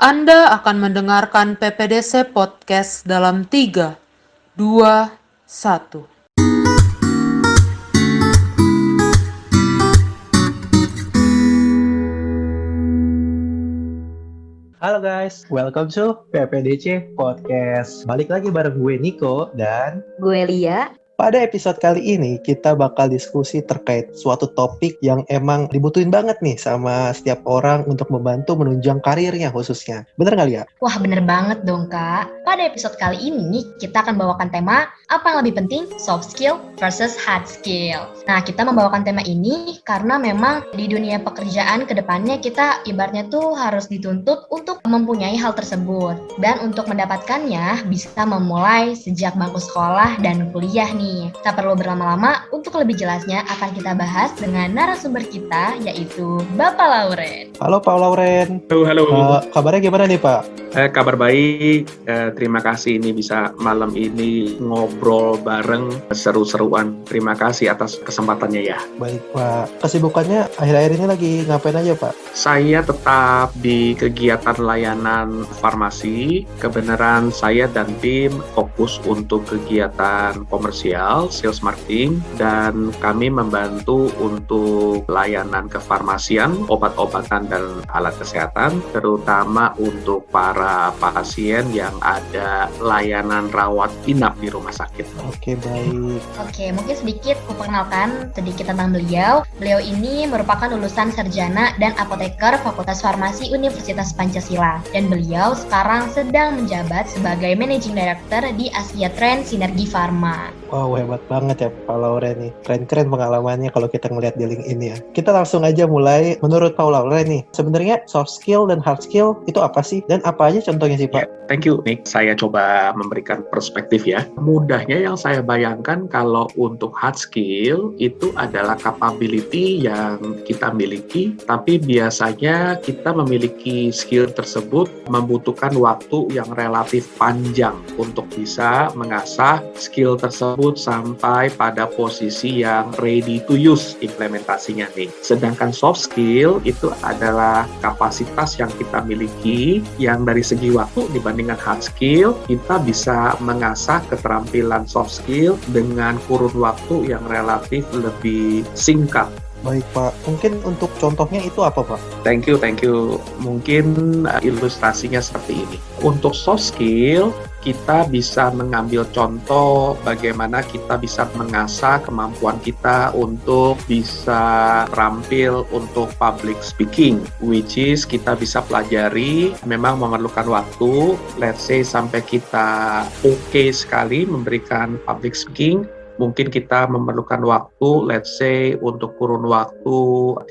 Anda akan mendengarkan PPDC Podcast dalam 3, 2, 1. Halo guys, welcome to PPDC Podcast. Balik lagi bareng gue Niko dan Gue Lia. pada episode kali ini kita bakal diskusi terkait suatu topik yang emang dibutuhin banget nih sama setiap orang untuk membantu menunjang karirnya khususnya. Bener nggak Lia? Wah bener banget dong Kak. Pada episode kali ini kita akan bawakan tema apa yang lebih penting, soft skill versus hard skill. Nah kita membawakan tema ini karena memang di dunia pekerjaan kedepannya kita ibaratnya tuh harus dituntut untuk mempunyai hal tersebut. Dan untuk mendapatkannya bisa memulai sejak bangku sekolah dan kuliah nih. Tak perlu berlama-lama, untuk lebih jelasnya akan kita bahas dengan narasumber kita yaitu Bapak Lauren. Halo Pak Lauren. Halo. Kabarnya gimana nih Pak? Kabar baik. Terima kasih ini bisa malam ini ngobrol bareng seru-seruan. Terima kasih atas kesempatannya ya. Baik Pak. Kesibukannya akhir-akhir ini lagi ngapain aja Pak? Saya tetap di kegiatan layanan farmasi. Kebenaran saya dan tim fokus untuk kegiatan komersial, sales marketing, dan kami membantu untuk layanan kefarmasian, obat-obatan dan alat kesehatan, terutama untuk para pasien yang ada layanan rawat inap di rumah sakit. Oke, baik. Oke, mungkin sedikit kuperkenalkan sedikit tentang beliau. Beliau ini merupakan lulusan sarjana dan apoteker Fakultas Farmasi Universitas Pancasila. Dan beliau sekarang sedang menjabat sebagai Managing Director di Asia Trend Sinergi Pharma. Wow, hebat banget ya Pak Lauren nih. Keren-keren pengalamannya kalau kita ngelihat di link ini ya. Kita langsung aja mulai. Menurut Pak Lauren nih, sebenarnya soft skill dan hard skill itu apa sih? Dan apa aja contohnya sih Pak? Thank you, Nick. Saya coba memberikan perspektif ya. Mudahnya yang saya bayangkan kalau untuk hard skill itu adalah capability yang kita miliki, tapi biasanya kita memiliki skill tersebut membutuhkan waktu yang relatif panjang untuk bisa mengasah skill tersebut sampai pada posisi yang ready to use implementasinya nih. Sedangkan soft skill itu adalah kapasitas yang kita miliki yang dari segi waktu dibandingkan hard skill, kita bisa mengasah keterampilan soft skill dengan kurun waktu yang relatif lebih singkat. Baik Pak, mungkin untuk contohnya itu apa Pak? Thank you. Mungkin ilustrasinya seperti ini. Untuk soft skill, kita bisa mengambil contoh bagaimana kita bisa mengasah kemampuan kita untuk bisa terampil untuk public speaking, which is kita bisa pelajari, memang memerlukan waktu, let's say sampai kita oke sekali memberikan public speaking. Mungkin kita memerlukan waktu, let's say, untuk kurun waktu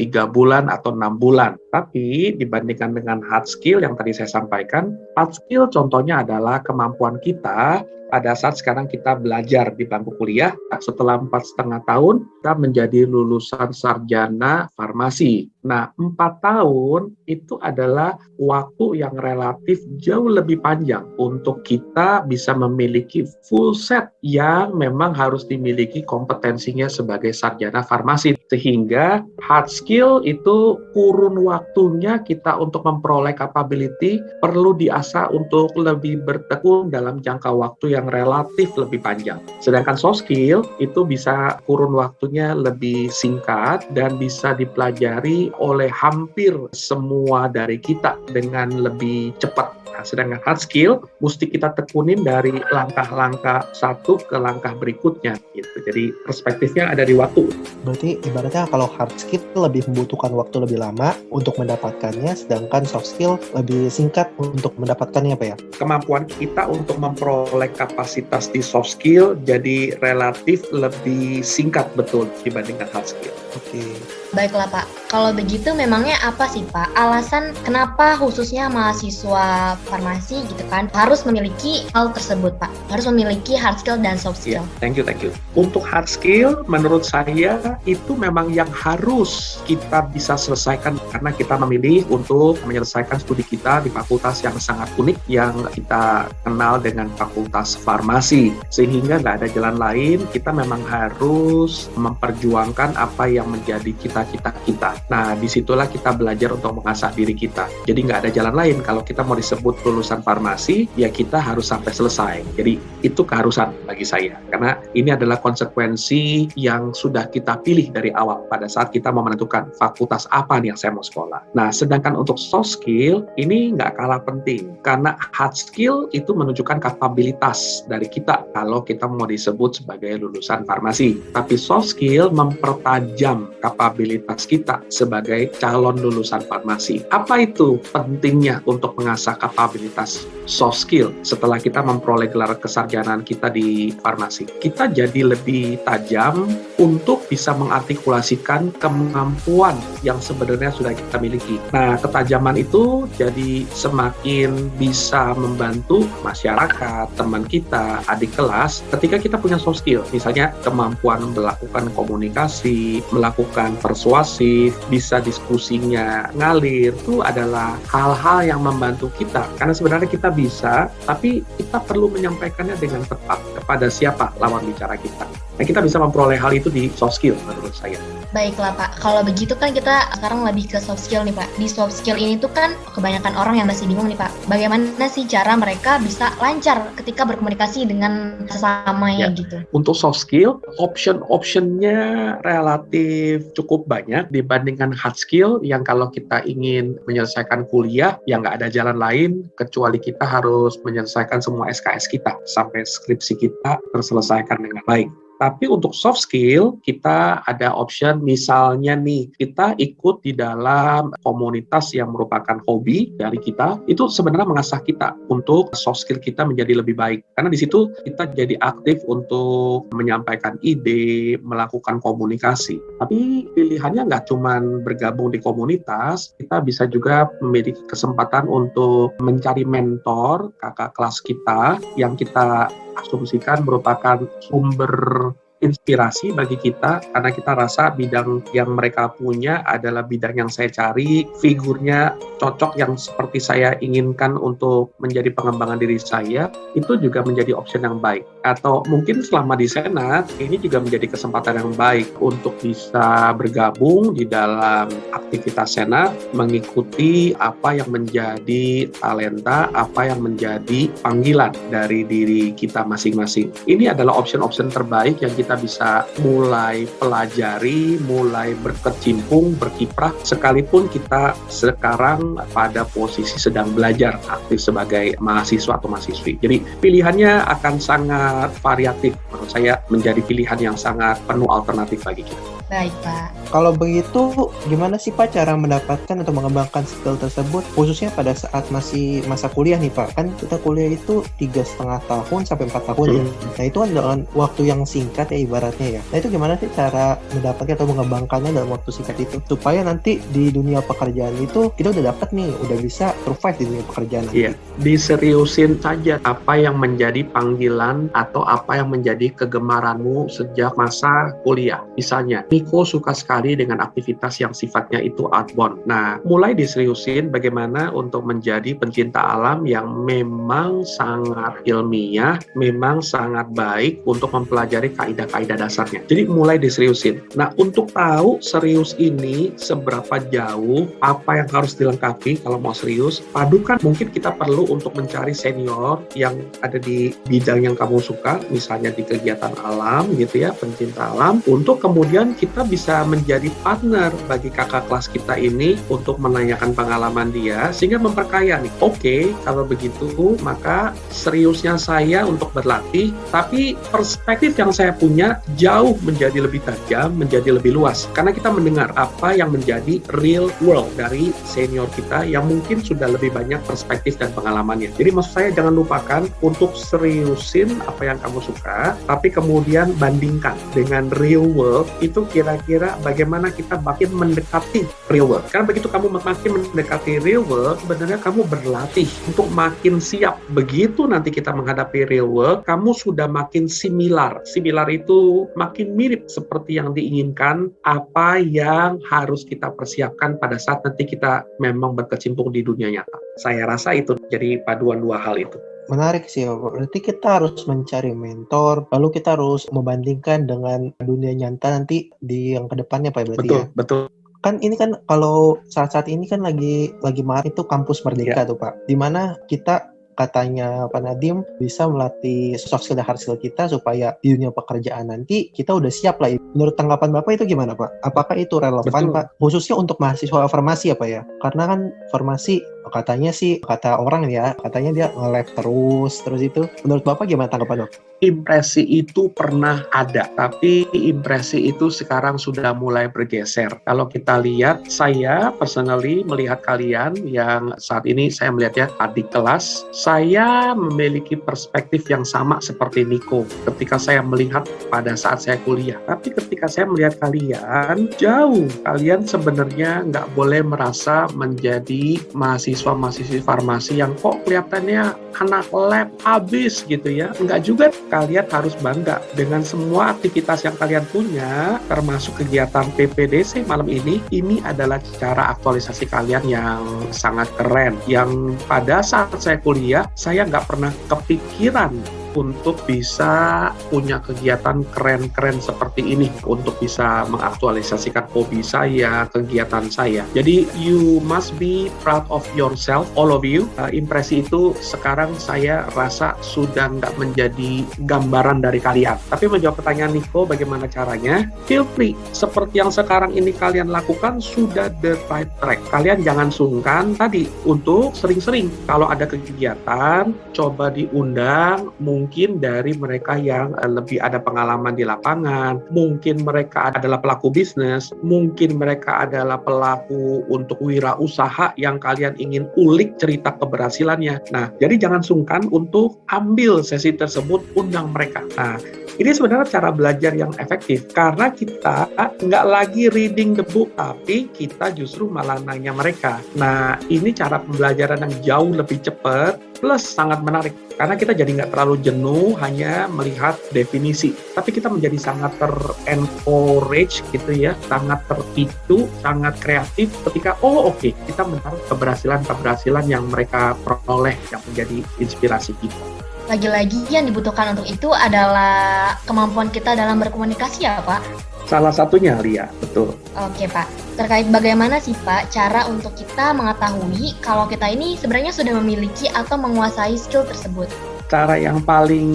3 bulan atau 6 bulan. Tapi dibandingkan dengan hard skill yang tadi saya sampaikan, hard skill contohnya adalah kemampuan kita pada saat sekarang kita belajar di bangku kuliah, setelah 4,5 tahun, kita menjadi lulusan sarjana farmasi. Nah, 4 tahun itu adalah waktu yang relatif jauh lebih panjang untuk kita bisa memiliki full set yang memang harus dimiliki kompetensinya sebagai sarjana farmasi. Sehingga hard skill itu kurun waktunya kita untuk memperoleh capability perlu diasah untuk lebih bertekun dalam jangka waktu yang relatif lebih panjang. Sedangkan soft skill itu bisa kurun waktunya lebih singkat dan bisa dipelajari oleh hampir semua dari kita dengan lebih cepat. Nah, sedangkan hard skill mesti kita tekunin dari langkah-langkah satu ke langkah berikutnya gitu. Jadi perspektifnya ada di waktu. Berarti ibaratnya kalau hard skill lebih membutuhkan waktu lebih lama untuk mendapatkannya, sedangkan soft skill lebih singkat untuk mendapatkannya Pak ya? Kemampuan kita untuk memperoleh kapasitas di soft skill jadi relatif lebih singkat betul dibandingkan hard skill. Oke. Baiklah Pak, kalau begitu memangnya apa sih Pak alasan kenapa khususnya mahasiswa farmasi gitu kan harus memiliki hal tersebut Pak? Harus memiliki hard skill dan soft skill. Thank you. Untuk hard skill menurut saya itu memang yang harus kita bisa selesaikan karena kita memilih untuk menyelesaikan studi kita di fakultas yang sangat unik yang kita kenal dengan fakultas farmasi. Sehingga nggak ada jalan lain, kita memang harus memperjuangkan apa yang menjadi cita-cita kita. Nah, disitulah kita belajar untuk mengasah diri kita. Jadi nggak ada jalan lain. Kalau kita mau disebut lulusan farmasi, ya kita harus sampai selesai. Jadi itu keharusan bagi saya. Karena ini adalah konsekuensi yang sudah kita pilih dari awal pada saat kita mau menentukan fakultas apa nih yang saya mau sekolah. Nah, sedangkan untuk soft skill, ini nggak kalah penting. Karena hard skill itu menunjukkan kapabilitas dari kita kalau kita mau disebut sebagai lulusan farmasi. Tapi soft skill mempertajam kapabilitas kita sebagai calon lulusan farmasi. Apa itu pentingnya untuk mengasah kapabilitas soft skill setelah kita memperoleh gelar kesarjanaan kita di farmasi? Kita jadi lebih tajam untuk bisa mengartikulasikan kemampuan yang sebenarnya sudah kita miliki. Nah, ketajaman itu jadi semakin bisa membantu masyarakat, teman kita, adik kelas ketika kita punya soft skill. Misalnya kemampuan melakukan komunikasi, melakukan persuasif, bisa diskusinya ngalir, itu adalah hal-hal yang membantu kita. Karena sebenarnya kita bisa, tapi kita perlu menyampaikannya dengan tepat kepada siapa lawan bicara kita. Nah, kita bisa memperoleh hal itu di soft skill menurut saya. Baiklah Pak, kalau begitu kan kita sekarang lebih ke soft skill nih Pak. Di soft skill ini tuh kan kebanyakan orang yang masih bingung nih Pak. Bagaimana sih cara mereka bisa lancar ketika berkomunikasi dengan sesamanya gitu? Untuk soft skill, option-optionnya relatif cukup banyak dibandingkan hard skill yang kalau kita ingin menyelesaikan kuliah, ya nggak ada jalan lain kecuali kita harus menyelesaikan semua SKS kita sampai skripsi kita terselesaikan dengan baik. Tapi untuk soft skill, kita ada option misalnya nih, kita ikut di dalam komunitas yang merupakan hobi dari kita, itu sebenarnya mengasah kita untuk soft skill kita menjadi lebih baik. Karena di situ kita jadi aktif untuk menyampaikan ide, melakukan komunikasi. Tapi pilihannya nggak cuma bergabung di komunitas, kita bisa juga memiliki kesempatan untuk mencari mentor, kakak kelas kita, yang kita asumsikan merupakan sumber inspirasi bagi kita, karena kita rasa bidang yang mereka punya adalah bidang yang saya cari, figurnya cocok yang seperti saya inginkan untuk menjadi pengembangan diri saya, itu juga menjadi option yang baik. Atau mungkin selama di Senat, ini juga menjadi kesempatan yang baik untuk bisa bergabung di dalam aktivitas Senat, mengikuti apa yang menjadi talenta, apa yang menjadi panggilan dari diri kita masing-masing. Ini adalah option-option terbaik yang kita bisa mulai pelajari, mulai berkecimpung, berkiprah, sekalipun kita sekarang pada posisi sedang belajar aktif sebagai mahasiswa atau mahasiswi. Jadi pilihannya akan sangat variatif. Menurut saya menjadi pilihan yang sangat penuh alternatif bagi kita. Baik Pak. Kalau begitu, gimana sih Pak cara mendapatkan atau mengembangkan skill tersebut, khususnya pada saat masih masa kuliah nih Pak? Kan kita kuliah itu 3,5 tahun sampai 4 tahun ya. Nah itu kan dengan waktu yang singkat ya ibaratnya ya. Nah itu gimana sih cara mendapatkan atau mengembangkannya dalam waktu singkat itu? Supaya nanti di dunia pekerjaan itu kita udah dapat nih, udah bisa survive di dunia pekerjaan nanti. Iya, diseriusin saja apa yang menjadi panggilan atau apa yang menjadi kegemaranmu sejak masa kuliah. Misalnya, Niko suka sekali dengan aktivitas yang sifatnya itu outbound. Nah, mulai diseriusin bagaimana untuk menjadi pencinta alam yang memang sangat ilmiah, memang sangat baik untuk mempelajari kaidah-kaidah dasarnya. Jadi mulai diseriusin. Nah, untuk tahu serius ini seberapa jauh, apa yang harus dilengkapi kalau mau serius, padukan mungkin kita perlu untuk mencari senior yang ada di bidang yang kamu suka, misalnya di kegiatan alam gitu ya, pencinta alam, untuk kemudian kita bisa menjadi partner bagi kakak kelas kita ini untuk menanyakan pengalaman dia sehingga memperkaya nih. Oke, kalau begitu maka seriusnya saya untuk berlatih, tapi perspektif yang saya punya jauh menjadi lebih tajam, menjadi lebih luas karena kita mendengar apa yang menjadi real world dari senior kita yang mungkin sudah lebih banyak perspektif dan pengalamannya. Jadi maksud saya jangan lupakan untuk seriusin apa yang kamu suka, tapi kemudian bandingkan dengan real world, itu kira-kira bagaimana kita makin mendekati real world. Karena begitu kamu makin mendekati real world, sebenarnya kamu berlatih untuk makin siap. Begitu nanti kita menghadapi real world, kamu sudah makin similar. Similar itu makin mirip seperti yang diinginkan, apa yang harus kita persiapkan pada saat nanti kita memang berkecimpung di dunia nyata. Saya rasa itu jadi paduan dua hal itu. Menarik sih, berarti kita harus mencari mentor, lalu kita harus membandingkan dengan dunia nyata nanti di yang kedepannya Pak berarti ya. Betul. Kan ini kan kalau saat-saat ini kan lagi marak itu kampus Merdeka tuh Pak, di mana kita katanya Pak Nadiem bisa melatih soft skill dan hard skill kita supaya di dunia pekerjaan nanti kita udah siap lah. Menurut tanggapan Bapak itu gimana Pak? Apakah itu relevan Betul. Pak? Khususnya untuk mahasiswa farmasi ya Pak ya? Karena kan farmasi katanya sih, kata orang ya, katanya dia nge-lab terus itu. Menurut Bapak gimana tanggapan Bapak? Impresi itu pernah ada, tapi impresi itu sekarang sudah mulai bergeser. Kalau kita lihat, saya personally melihat kalian yang saat ini saya melihat ya, adik kelas, saya memiliki perspektif yang sama seperti Nico ketika saya melihat pada saat saya kuliah. Tapi ketika saya melihat kalian, jauh. Kalian sebenarnya nggak boleh merasa menjadi mahasiswa-mahasiswi farmasi yang kok kelihatannya anak lab habis gitu ya. Enggak juga. Kalian harus bangga dengan semua aktivitas yang kalian punya, termasuk kegiatan PPDC malam ini. Ini adalah cara aktualisasi kalian yang sangat keren. Yang pada saat saya kuliah, saya nggak pernah kepikiran untuk bisa punya kegiatan keren-keren seperti ini, untuk bisa mengaktualisasikan hobi saya, kegiatan saya. Jadi you must be proud of yourself, all of you. Impresi itu sekarang saya rasa sudah nggak menjadi gambaran dari kalian. Tapi menjawab pertanyaan Nico, bagaimana caranya? Feel free. Seperti yang sekarang ini kalian lakukan sudah the right track. Kalian jangan sungkan tadi untuk sering-sering kalau ada kegiatan, coba diundang. Mungkin dari mereka yang lebih ada pengalaman di lapangan, mungkin mereka adalah pelaku bisnis, mungkin mereka adalah pelaku untuk wirausaha yang kalian ingin ulik cerita keberhasilannya. Nah, jadi jangan sungkan untuk ambil sesi tersebut, undang mereka. Nah, ini sebenarnya cara belajar yang efektif, karena kita nggak lagi reading the book, tapi kita justru malah nanya mereka. Nah, ini cara pembelajaran yang jauh lebih cepat, plus sangat menarik. Karena kita jadi nggak terlalu jenuh hanya melihat definisi, tapi kita menjadi sangat ter-encourage gitu ya, sangat terpicu, sangat kreatif ketika kita mencari keberhasilan yang mereka peroleh yang menjadi inspirasi kita. Lagi-lagi yang dibutuhkan untuk itu adalah kemampuan kita dalam berkomunikasi ya Pak? Salah satunya, Lia, betul. Oke Pak, terkait bagaimana sih Pak cara untuk kita mengetahui kalau kita ini sebenarnya sudah memiliki atau menguasai skill tersebut? Cara yang paling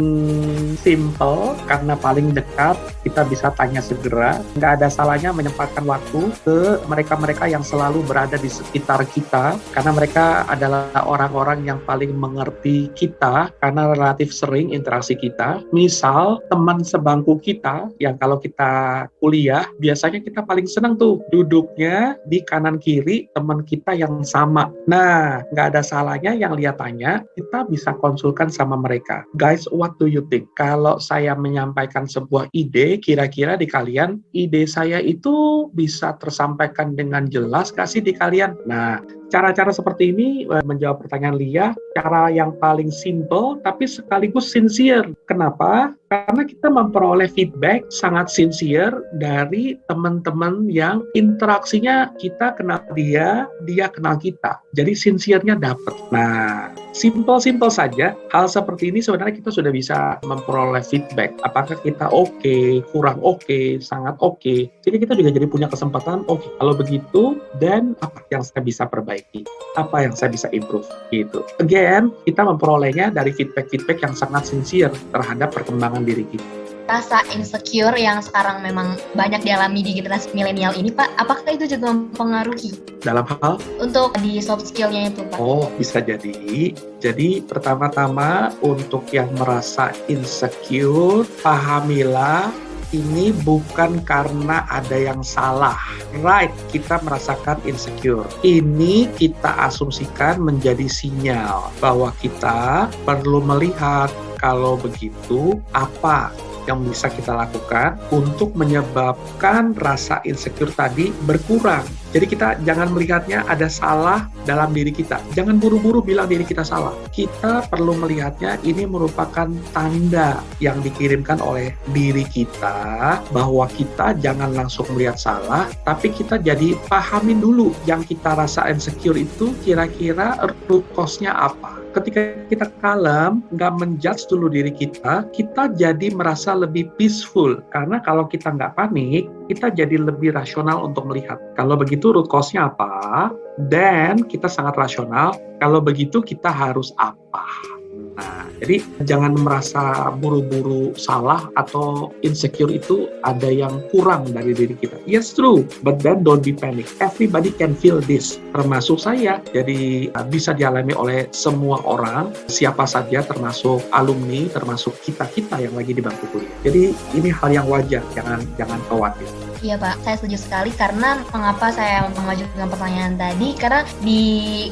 simple, karena paling dekat, kita bisa tanya segera. Nggak ada salahnya menyempatkan waktu ke mereka-mereka yang selalu berada di sekitar kita, karena mereka adalah orang-orang yang paling mengerti kita, karena relatif sering interaksi kita. Misal, teman sebangku kita, yang kalau kita kuliah, biasanya kita paling senang tuh, duduknya di kanan kiri teman kita yang sama. Nah, nggak ada salahnya yang Lia tanya, kita bisa konsulkan sama mereka. Guys, what do you think? Kalau saya menyampaikan sebuah ide, kira-kira di kalian, ide saya itu bisa tersampaikan dengan jelas gak sih di kalian? Nah, cara-cara seperti ini menjawab pertanyaan Lia, cara yang paling simple tapi sekaligus sincere. Kenapa? Karena kita memperoleh feedback sangat sincere dari teman-teman yang interaksinya kita kenal dia kenal kita. Jadi sincere-nya dapat. Nah, simple saja, hal seperti ini sebenarnya kita sudah bisa memperoleh feedback. Apakah kita oke, kurang oke, sangat oke. Jadi kita juga jadi punya kesempatan, kalau begitu, dan apa yang saya bisa perbaiki? Apa yang saya bisa improve? Gitu. Again, kita memperolehnya dari feedback-feedback yang sangat sincere terhadap perkembangan diri kita. Rasa insecure yang sekarang memang banyak dialami di generasi milenial ini Pak, apakah itu juga mempengaruhi? Dalam hal? Untuk di soft skill-nya itu Pak. Bisa jadi. Jadi pertama-tama untuk yang merasa insecure, pahamilah ini bukan karena ada yang salah. Right, kita merasakan insecure. Ini kita asumsikan menjadi sinyal bahwa kita perlu melihat kalau begitu apa yang bisa kita lakukan untuk menyebabkan rasa insecure tadi berkurang. Jadi kita jangan melihatnya ada salah dalam diri kita. Jangan buru-buru bilang diri kita salah. Kita perlu melihatnya ini merupakan tanda yang dikirimkan oleh diri kita bahwa kita jangan langsung melihat salah, tapi kita jadi pahamin dulu yang kita rasa insecure itu kira-kira root cause-nya apa. Ketika kita kalem, nggak menjudge dulu diri kita jadi merasa lebih peaceful. Karena kalau kita nggak panik, kita jadi lebih rasional untuk melihat. Kalau begitu root cause-nya apa, dan kita sangat rasional, kalau begitu kita harus apa. Nah, jadi jangan merasa buru-buru salah atau insecure itu ada yang kurang dari diri kita. Yes, true, but then don't be panic. Everybody can feel this, termasuk saya. Jadi bisa dialami oleh semua orang, siapa saja, termasuk alumni, termasuk kita-kita yang lagi di bangku kuliah. Jadi ini hal yang wajar, jangan khawatir. Iya Pak, saya setuju sekali karena mengapa saya mengajukan pertanyaan tadi, karena di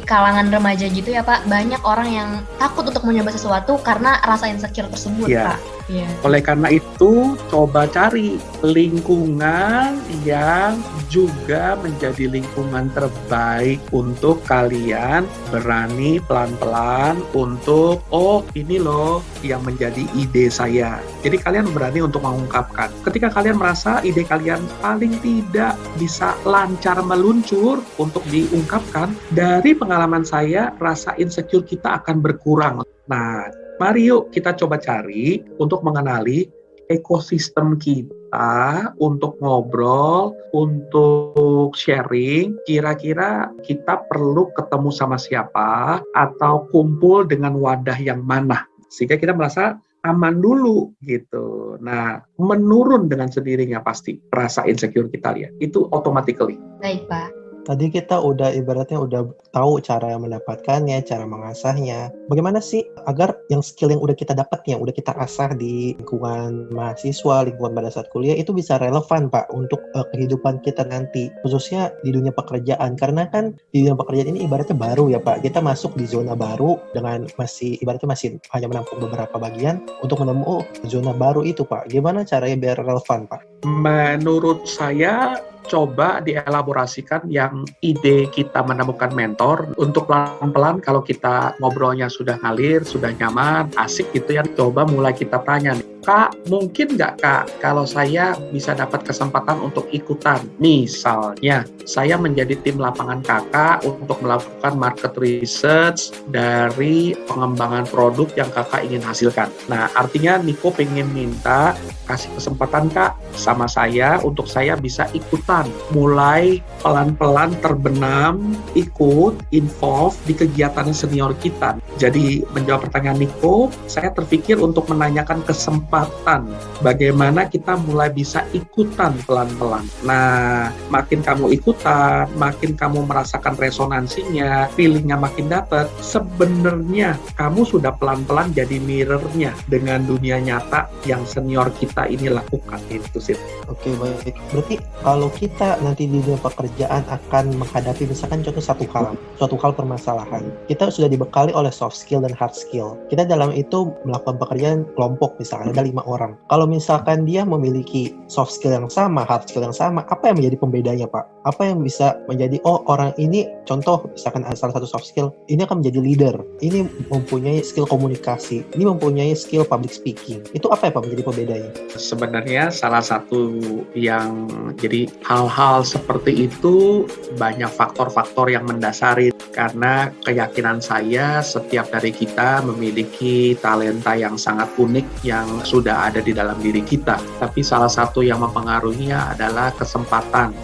kalangan remaja gitu ya Pak, banyak orang yang takut untuk mencoba sesuatu karena rasa insecure tersebut Iya. Pak. Iya. Oleh karena itu, coba cari lingkungan yang juga menjadi lingkungan terbaik untuk kalian berani pelan-pelan untuk, oh ini loh yang menjadi ide saya. Jadi kalian berani untuk mengungkapkan. Ketika kalian merasa ide kalian paling tidak bisa lancar meluncur untuk diungkapkan, dari pengalaman saya, rasa insecure kita akan berkurang. Nah, mari yuk kita coba cari untuk mengenali ekosistem kita untuk ngobrol, untuk sharing, kira-kira kita perlu ketemu sama siapa atau kumpul dengan wadah yang mana. Sehingga kita merasa aman dulu gitu. Nah, menurun dengan sendirinya pasti rasa insecure kita lihat. Itu automatically. Baik Pak. Tadi kita ibaratnya udah tahu cara mendapatkannya, cara mengasahnya. Bagaimana sih agar yang skill yang udah kita dapat, yang udah kita asah di lingkungan mahasiswa, lingkungan pada saat kuliah itu bisa relevan Pak untuk kehidupan kita nanti, khususnya di dunia pekerjaan. Karena kan di dunia pekerjaan ini ibaratnya baru ya Pak. Kita masuk di zona baru dengan ibaratnya masih hanya menampung beberapa bagian untuk menemukan zona baru itu Pak. Gimana caranya biar relevan Pak? Menurut saya, coba dielaborasikan yang ide kita menemukan mentor untuk pelan-pelan kalau kita ngobrolnya sudah ngalir, sudah nyaman, asik gitu ya, coba mulai kita tanya nih, Kak, mungkin nggak Kak kalau saya bisa dapat kesempatan untuk ikutan? Misalnya, saya menjadi tim lapangan Kakak untuk melakukan market research dari pengembangan produk yang Kakak ingin hasilkan. Nah, artinya Niko pengen minta kasih kesempatan Kak sama saya untuk saya bisa ikutan, mulai pelan-pelan terbenam, ikut, involve di kegiatan senior kita. Jadi menjawab pertanyaan Niko, saya terpikir untuk menanyakan kesempatan bagaimana kita mulai bisa ikutan pelan-pelan. Nah, makin kamu ikutan, makin kamu merasakan resonansinya, feelingnya makin dapat, sebenarnya kamu sudah pelan-pelan jadi mirrornya dengan dunia nyata yang senior kita ini lakukan. Itu sih. Oke, baik. Berarti kalau kita nanti di dunia pekerjaan akan menghadapi misalkan contoh suatu hal permasalahan, kita sudah dibekali oleh soft skill dan hard skill. Kita dalam itu melakukan pekerjaan kelompok, misalkan ada 5 orang. Kalau misalkan dia memiliki soft skill yang sama, hard skill yang sama, apa yang menjadi pembedanya Pak? Apa yang bisa menjadi, oh orang ini, contoh misalkan ada salah satu soft skill, ini akan menjadi leader, ini mempunyai skill komunikasi, ini mempunyai skill public speaking. Itu apa ya Pak menjadi pembedanya? Sebenarnya salah satu yang jadi hal-hal seperti itu banyak faktor-faktor yang mendasari, karena keyakinan saya setiap dari kita memiliki talenta yang sangat unik yang sudah ada di dalam diri kita. Tapi salah satu yang mempengaruhinya adalah kesempatan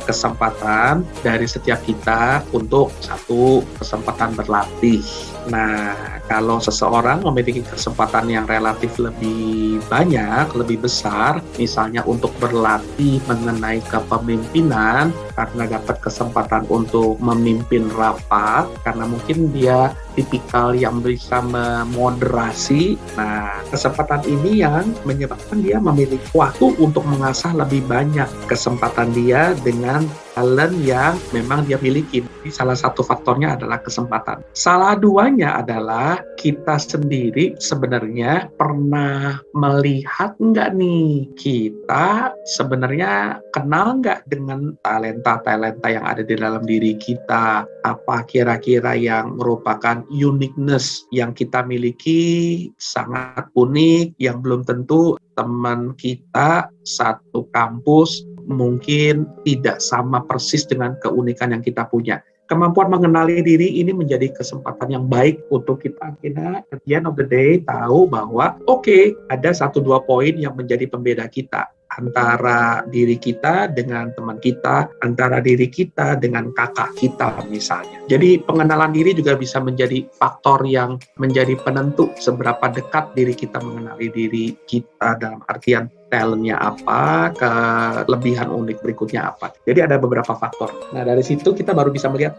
dari setiap kita untuk satu kesempatan berlatih. Nah, kalau seseorang memiliki kesempatan yang relatif lebih banyak, lebih besar, misalnya untuk berlatih mengenai kepemimpinan, karena dapat kesempatan untuk memimpin rapat, karena mungkin dia tipikal yang bisa memoderasi. Nah, kesempatan ini yang menyebabkan dia memiliki waktu untuk mengasah lebih banyak kesempatan dia dengan talent yang memang dia miliki. salah satu faktornya adalah kesempatan. Salah duanya adalah kita sendiri sebenarnya pernah melihat nggak nih, kita sebenarnya kenal nggak dengan talenta-talenta yang ada di dalam diri kita. Apa kira-kira yang merupakan uniqueness yang kita miliki sangat unik, yang belum tentu teman kita satu kampus mungkin tidak sama persis dengan keunikan yang kita punya. Kemampuan mengenali diri ini menjadi kesempatan yang baik untuk kita akhirnya at the end of the day tahu bahwa ada 1-2 poin yang menjadi pembeda kita antara diri kita dengan teman kita, antara diri kita dengan kakak kita misalnya. Jadi pengenalan diri juga bisa menjadi faktor yang menjadi penentu seberapa dekat diri kita mengenali diri kita dalam artian talentnya apa, kelebihan unik berikutnya apa. Jadi ada beberapa faktor. Nah dari situ kita baru bisa melihat,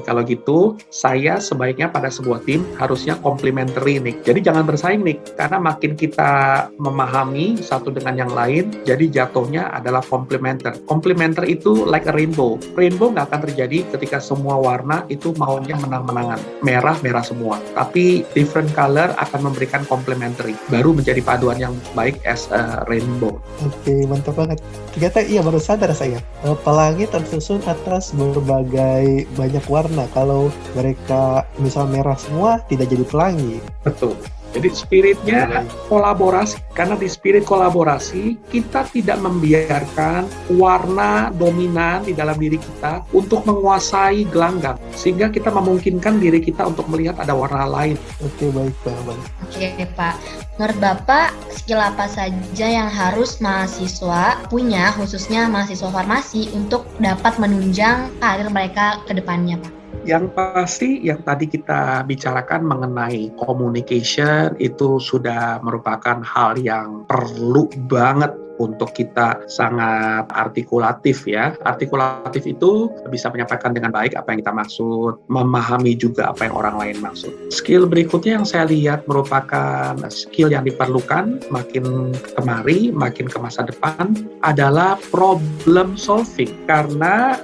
kalau gitu saya sebaiknya pada sebuah tim harusnya complementary nih. Jadi jangan bersaing nih, karena makin kita memahami satu dengan yang lain, jadi jatuhnya adalah complementer. Complementer itu like a rainbow. Rainbow nggak akan terjadi ketika semua warna itu maunya menang-menangan. Merah semua. Tapi different color akan memberikan complementary. Baru menjadi paduan yang baik as a rainbow. Oke, mantap banget. Ternyata baru sadar saya. Pelangi tersusun atas berbagai banyak warna. Kalau mereka misal merah semua, tidak jadi pelangi. Betul. Jadi spiritnya kolaborasi, karena di spirit kolaborasi kita tidak membiarkan warna dominan di dalam diri kita untuk menguasai gelanggang, sehingga kita memungkinkan diri kita untuk melihat ada warna lain. Oke, baik Pak. Oke Pak, menurut Bapak skill apa saja yang harus mahasiswa punya, khususnya mahasiswa farmasi, untuk dapat menunjang karir mereka ke depannya Pak? Yang pasti yang tadi kita bicarakan mengenai communication itu sudah merupakan hal yang perlu banget untuk kita sangat artikulatif ya. Artikulatif itu bisa menyampaikan dengan baik apa yang kita maksud, memahami juga apa yang orang lain maksud. Skill berikutnya yang saya lihat merupakan skill yang diperlukan makin kemari, makin ke masa depan adalah problem solving. Karena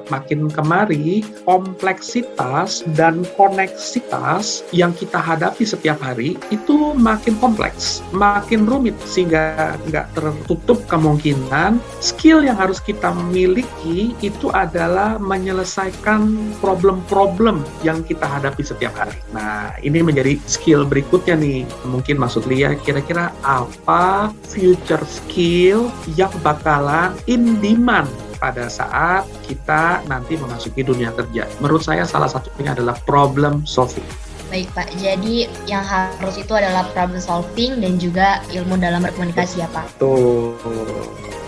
makin kemari kompleksitas dan koneksitas yang kita hadapi setiap hari itu makin kompleks, makin rumit, sehingga nggak tertutup kemungkinan skill yang harus kita miliki itu adalah menyelesaikan problem-problem yang kita hadapi setiap hari. Nah, ini menjadi skill berikutnya nih. Mungkin maksud Lia, kira-kira apa future skill yang bakalan in demand pada saat kita nanti memasuki dunia kerja? Menurut saya salah satunya adalah problem solving. Baik Pak, jadi yang harus itu adalah problem solving dan juga ilmu dalam berkomunikasi ya Pak? Tuh.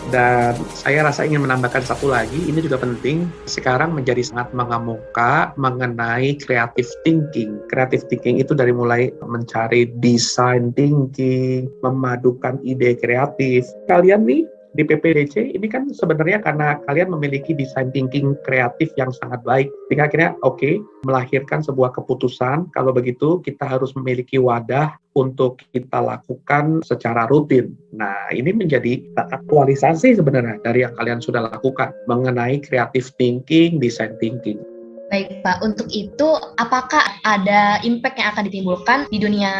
Dan saya rasa ingin menambahkan satu lagi, ini juga penting, sekarang menjadi sangat mengemuka mengenai creative thinking. Creative thinking itu dari mulai mencari design thinking, memadukan ide kreatif. Kalian nih, di PPDC ini kan sebenarnya karena kalian memiliki design thinking kreatif yang sangat baik, sehingga akhirnya melahirkan sebuah keputusan. Kalau begitu kita harus memiliki wadah untuk kita lakukan secara rutin. Nah, ini menjadi aktualisasi sebenarnya dari yang kalian sudah lakukan mengenai creative thinking, design thinking. Baik Pak, untuk itu apakah ada impact yang akan ditimbulkan di dunia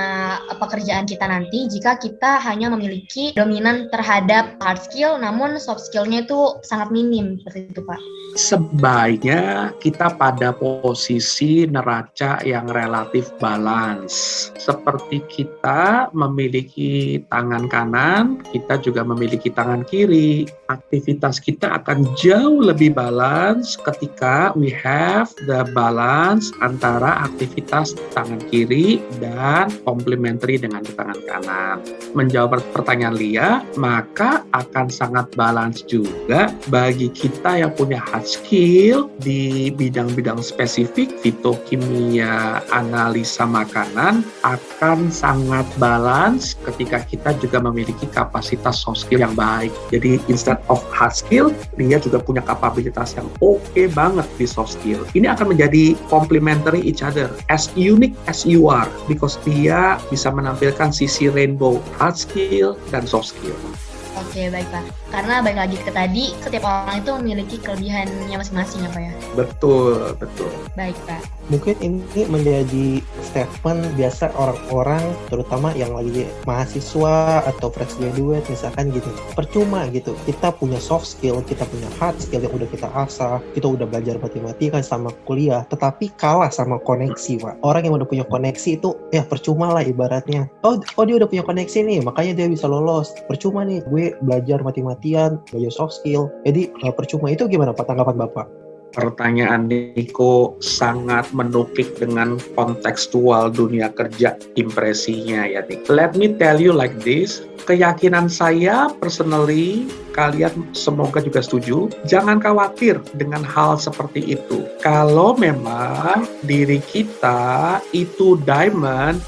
pekerjaan kita nanti jika kita hanya memiliki dominan terhadap hard skill namun soft skill-nya itu sangat minim seperti itu Pak? Sebaiknya kita pada posisi neraca yang relatif balance. Seperti kita memiliki tangan kanan, kita juga memiliki tangan kiri. Aktivitas kita akan jauh lebih balance ketika we have the balance antara aktivitas tangan kiri dan complementary dengan tangan kanan. Menjawab pertanyaan Lia, maka akan sangat balance juga bagi kita yang punya hard skill di bidang-bidang spesifik, fitokimia, analisa makanan, akan sangat balance ketika kita juga memiliki kapasitas soft skill yang baik. Jadi instead of hard skill, Lia juga punya kapabilitas yang oke banget di soft skill. Ini akan menjadi complementary each other, as unique as you are, because dia bisa menampilkan sisi rainbow, hard skill dan soft skill. Oke, baik Pak. Karena balik lagi ke tadi, setiap orang itu memiliki kelebihannya masing-masing ya Pak ya? Betul. Baik Pak. Mungkin ini menjadi statement biasa orang-orang, terutama yang lagi mahasiswa atau fresh graduate, misalkan gitu. Percuma gitu, kita punya soft skill, kita punya hard skill yang udah kita asah, kita udah belajar matematika sama kuliah, tetapi kalah sama koneksi, Pak. Orang yang udah punya koneksi itu, ya percuma lah ibaratnya. Oh dia udah punya koneksi nih, makanya dia bisa lolos. Percuma nih, gue belajar mati-matian, belajar soft skill. Jadi percuma. Itu gimana Pak tanggapan Bapak? Pertanyaan Niko sangat menukik dengan kontekstual dunia kerja impresinya ya Nick. Let me tell you like this, keyakinan saya personally, kalian semoga juga setuju, jangan khawatir dengan hal seperti itu. Kalau memang diri kita itu diamond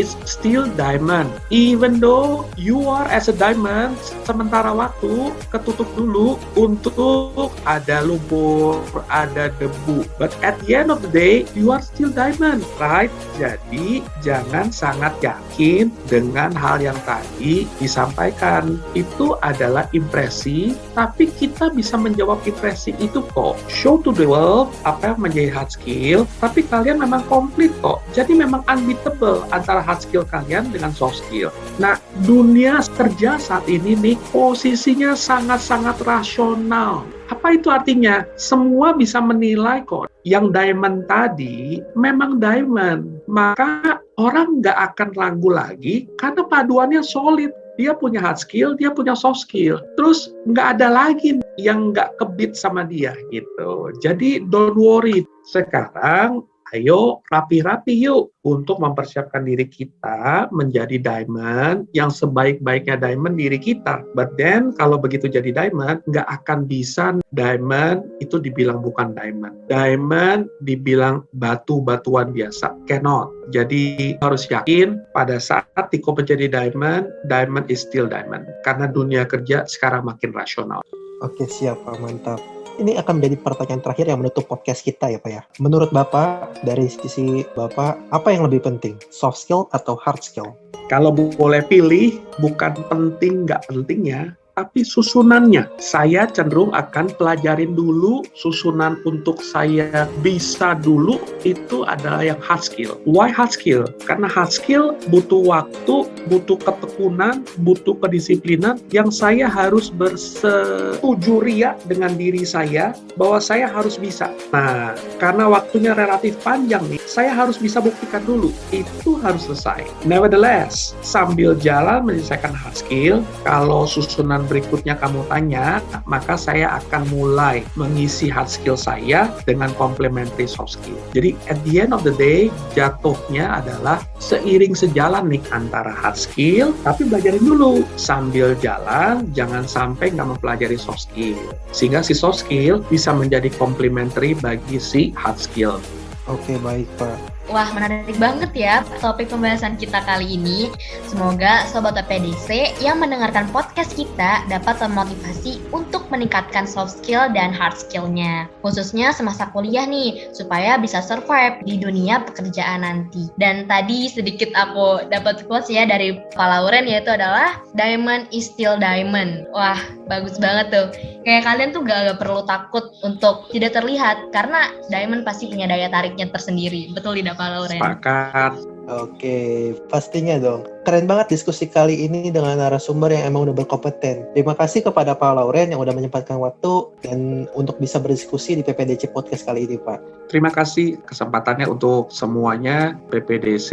is still diamond. Even though you are as a diamond, sementara waktu ketutup dulu untuk ada lumpur, ada debu. But at the end of the day, you are still diamond, right? Jadi, jangan sangat yakin dengan hal yang tadi disampaikan. Itu adalah impresi, tapi kita bisa menjawab impresi itu kok. Show to the world apa yang menjadi hard skill, tapi kalian memang komplit kok. Jadi memang unbeatable antara hard skill kalian dengan soft skill. Nah, dunia kerja saat ini nih, posisinya sangat-sangat rasional. Apa itu artinya? Semua bisa menilai kok. Yang diamond tadi memang diamond. Maka orang nggak akan ragu lagi karena paduannya solid. Dia punya hard skill, dia punya soft skill. Terus nggak ada lagi yang nggak kebit sama dia gitu. Jadi don't worry. Sekarang ayo rapi-rapi yuk untuk mempersiapkan diri kita menjadi diamond yang sebaik-baiknya diamond diri kita. But then kalau begitu jadi diamond, nggak akan bisa diamond itu dibilang bukan diamond. Diamond dibilang batu-batuan biasa. Cannot. Jadi harus yakin pada saat Tiko menjadi diamond, diamond is still diamond. Karena dunia kerja sekarang makin rasional. Oke, siap Pak, mantap. Ini akan menjadi pertanyaan terakhir yang menutup podcast kita ya Pak ya. Menurut Bapak, dari sisi Bapak, apa yang lebih penting? Soft skill atau hard skill? Kalau boleh pilih, bukan penting nggak pentingnya, tapi susunannya. Saya cenderung akan pelajarin dulu susunan untuk saya bisa dulu itu adalah yang hard skill. Why hard skill? Karena hard skill butuh waktu, butuh ketekunan, butuh kedisiplinan yang saya harus bersetuju ria dengan diri saya bahwa saya harus bisa. Nah, karena waktunya relatif panjang nih, saya harus bisa buktikan dulu. Itu harus selesai. Nevertheless, sambil jalan menyelesaikan hard skill, kalau susunan berikutnya kamu tanya, maka saya akan mulai mengisi hard skill saya dengan complementary soft skill. Jadi at the end of the day, jatuhnya adalah seiring sejalan nih antara hard skill, tapi belajarin dulu. Sambil jalan, jangan sampai nggak mempelajari soft skill. Sehingga si soft skill bisa menjadi complementary bagi si hard skill. Oke, baik Pak. Wah, menarik banget ya topik pembahasan kita kali ini. Semoga Sobat PPDC yang mendengarkan podcast kita dapat termotivasi untuk meningkatkan soft skill dan hard skill-nya. Khususnya semasa kuliah nih, supaya bisa survive di dunia pekerjaan nanti. Dan tadi sedikit aku dapat quotes ya dari Pak Lauren, yaitu adalah Diamond is still diamond. Wah, bagus banget tuh. Kayak kalian tuh gak perlu takut untuk tidak terlihat, karena diamond pasti punya daya tariknya tersendiri. Betul tidak Pak Lauren? Sepakat. Oke, pastinya dong. Keren banget diskusi kali ini dengan narasumber yang emang udah berkompeten. Terima kasih kepada Pak Lauren yang udah menyempatkan waktu dan untuk bisa berdiskusi di PPDC Podcast kali ini, Pak. Terima kasih kesempatannya untuk semuanya. PPDC,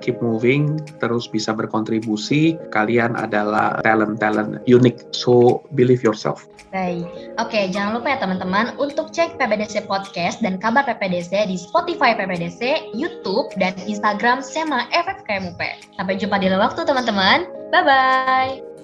keep moving, terus bisa berkontribusi. Kalian adalah talent-talent unik, so believe yourself. Baik. Oke, jangan lupa ya teman-teman untuk cek PPDC Podcast dan kabar PPDC di Spotify PPDC, YouTube, dan Instagram SEMA FFKMUP. Sampai jumpa di lain waktu teman-teman. Bye-bye!